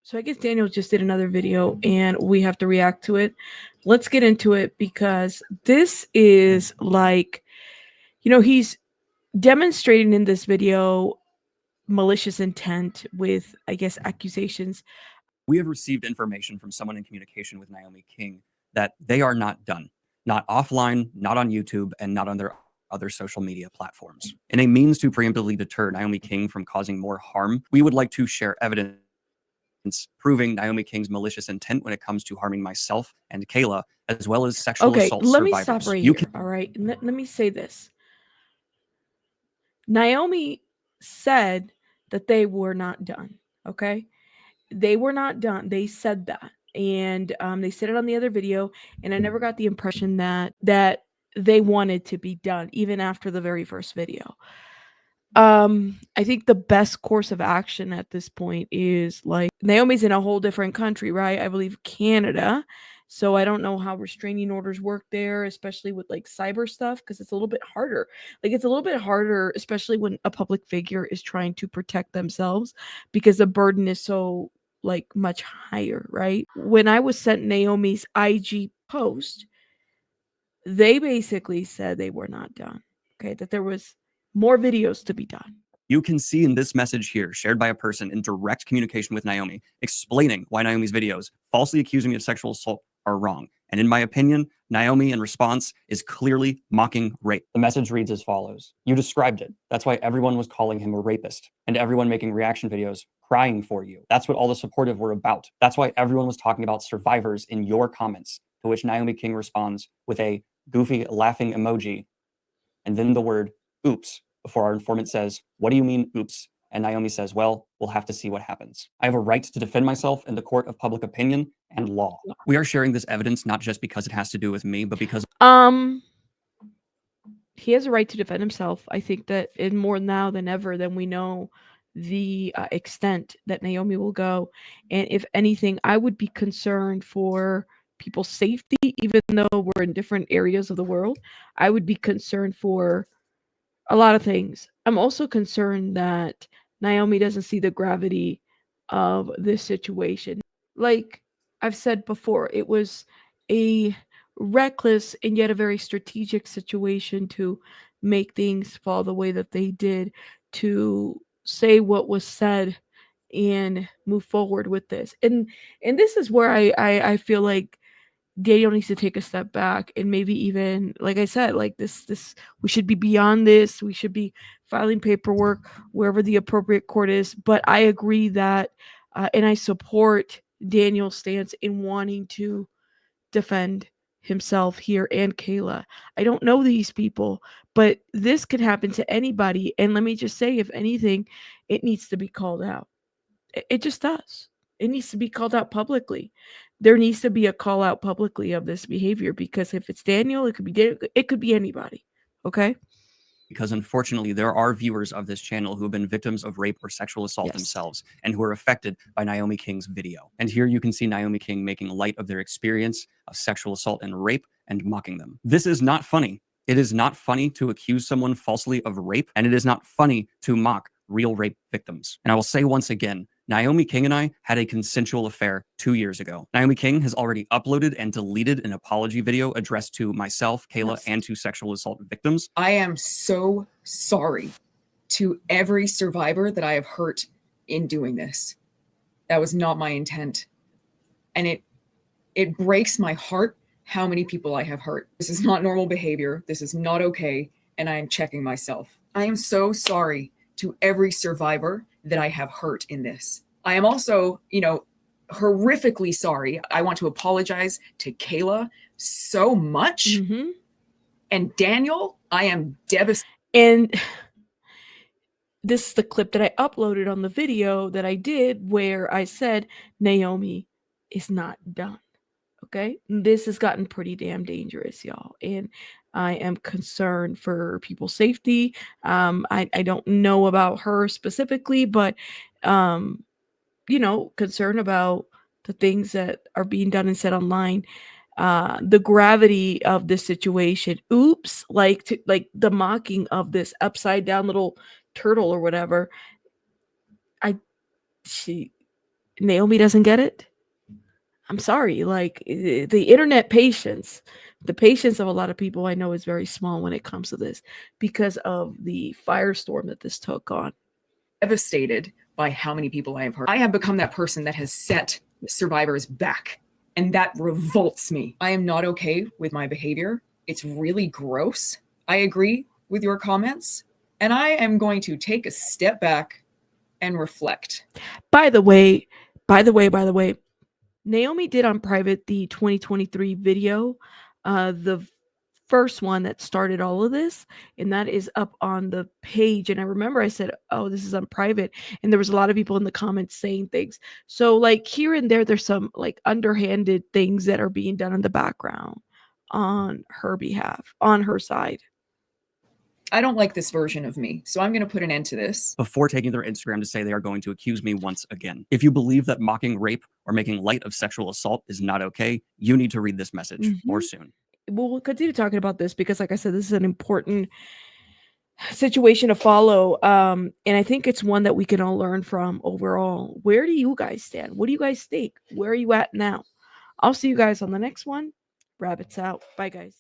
So I guess Daniel just did another video and we have to react to it. Let's get into it because this is like, he's demonstrating in this video malicious intent with, I guess, accusations. We have received information from someone in communication with Naomi King that they are not done, not offline, not on YouTube, and not on their other social media platforms. In a means to preemptively deter Naomi King from causing more harm, we would like to share evidence proving Naomi King's malicious intent when it comes to harming myself and Kayla, as well as sexual assault let survivors. me stop right here. All right. Let me say this. Naomi said that they were not done. Okay. They were not done. They said that. And they said it on the other video. And I never got the impression that they wanted to be done, even after the very first video. I think the best course of action at this point is like Naomi's in a whole different country, right? I believe Canada. So I don't know how restraining orders work there, especially with like cyber stuff, because it's a little bit harder. Like it's a little bit harder, especially when a public figure is trying to protect themselves because the burden is so like much higher, right? When I was sent Naomi's IG post, they basically said they were not done. Okay, that there was more videos to be done. You can see in this message here, shared by a person in direct communication with Naomi, explaining why Naomi's videos, falsely accusing me of sexual assault, are wrong. And in my opinion, Naomi, in response, is clearly mocking rape. The message reads as follows. You described it. That's why everyone was calling him a rapist, and everyone making reaction videos crying for you. That's what all the supportive were about. That's why everyone was talking about survivors in your comments, to which Naomi King responds with a goofy laughing emoji, and then the word oops, before our informant says, what do you mean, oops? And Naomi says, well, we'll have to see what happens. I have a right to defend myself in the court of public opinion and law. We are sharing this evidence not just because it has to do with me, but because he has a right to defend himself. I think that in more now than ever, than we know the extent that Naomi will go. And if anything, I would be concerned for people's safety, even though we're in different areas of the world. I would be concerned for a lot of things. I'm also concerned that Naomi doesn't see the gravity of this situation. Like I've said before, it was a reckless and yet a very strategic situation to make things fall the way that they did, to say what was said and move forward with this. And this is where I feel like Daniel needs to take a step back and maybe even, like I said, like this we should be beyond this. We should be filing paperwork wherever the appropriate court is. But I agree that, and I support Daniel's stance in wanting to defend himself here and Kayla. I don't know these people, but this could happen to anybody. And let me just say, if anything, it needs to be called out. It just does. It needs to be called out publicly. There needs to be a call out publicly of this behavior, because if it's Daniel, it could be anybody. Okay? Because unfortunately, there are viewers of this channel who have been victims of rape or sexual assault themselves and who are affected by Naomi King's video. And here you can see Naomi King making light of their experience of sexual assault and rape and mocking them. This is not funny. It is not funny to accuse someone falsely of rape, and it is not funny to mock real rape victims. And I will say once again, Naomi King and I had a consensual affair 2 years ago. Naomi King has already uploaded and deleted an apology video addressed to myself, Kayla, and to sexual assault victims. I am so sorry to every survivor that I have hurt in doing this. That was not my intent. And it breaks my heart how many people I have hurt. This is not normal behavior. This is not okay. And I am checking myself. I am so sorry to every survivor that I have hurt in this. I am also, horrifically sorry. I want to apologize to Kayla so much. And Daniel, I am devastated. And this is the clip that I uploaded on the video that I did where I said Naomi is not done. Okay? This has gotten pretty damn dangerous, y'all. And I am concerned for people's safety. I don't know about her specifically, but concerned about the things that are being done and said online. The gravity of this situation. Oops, like the mocking of this upside down little turtle or whatever. Naomi doesn't get it. I'm sorry. Like the internet patience, the patience of a lot of people I know is very small when it comes to this because of the firestorm that this took on. Devastated by how many people I have hurt. I have become that person that has set survivors back, and that revolts me. I am not okay with my behavior. It's really gross. I agree with your comments, and I am going to take a step back and reflect. By the way, Naomi did on private the 2023 video, the first one that started all of this, and that is up on the page. And I remember I said, "Oh, this is on private," and there was a lot of people in the comments saying things. So like here and there's some like underhanded things that are being done in the background on her behalf, on her side. I don't like this version of me, so I'm going to put an end to this. Before taking their Instagram to say they are going to accuse me once again. If you believe that mocking rape or making light of sexual assault is not okay, you need to read this message more soon. We'll continue talking about this because, like I said, this is an important situation to follow. And I think it's one that we can all learn from overall. Where do you guys stand? What do you guys think? Where are you at now? I'll see you guys on the next one. Rabbits out. Bye, guys.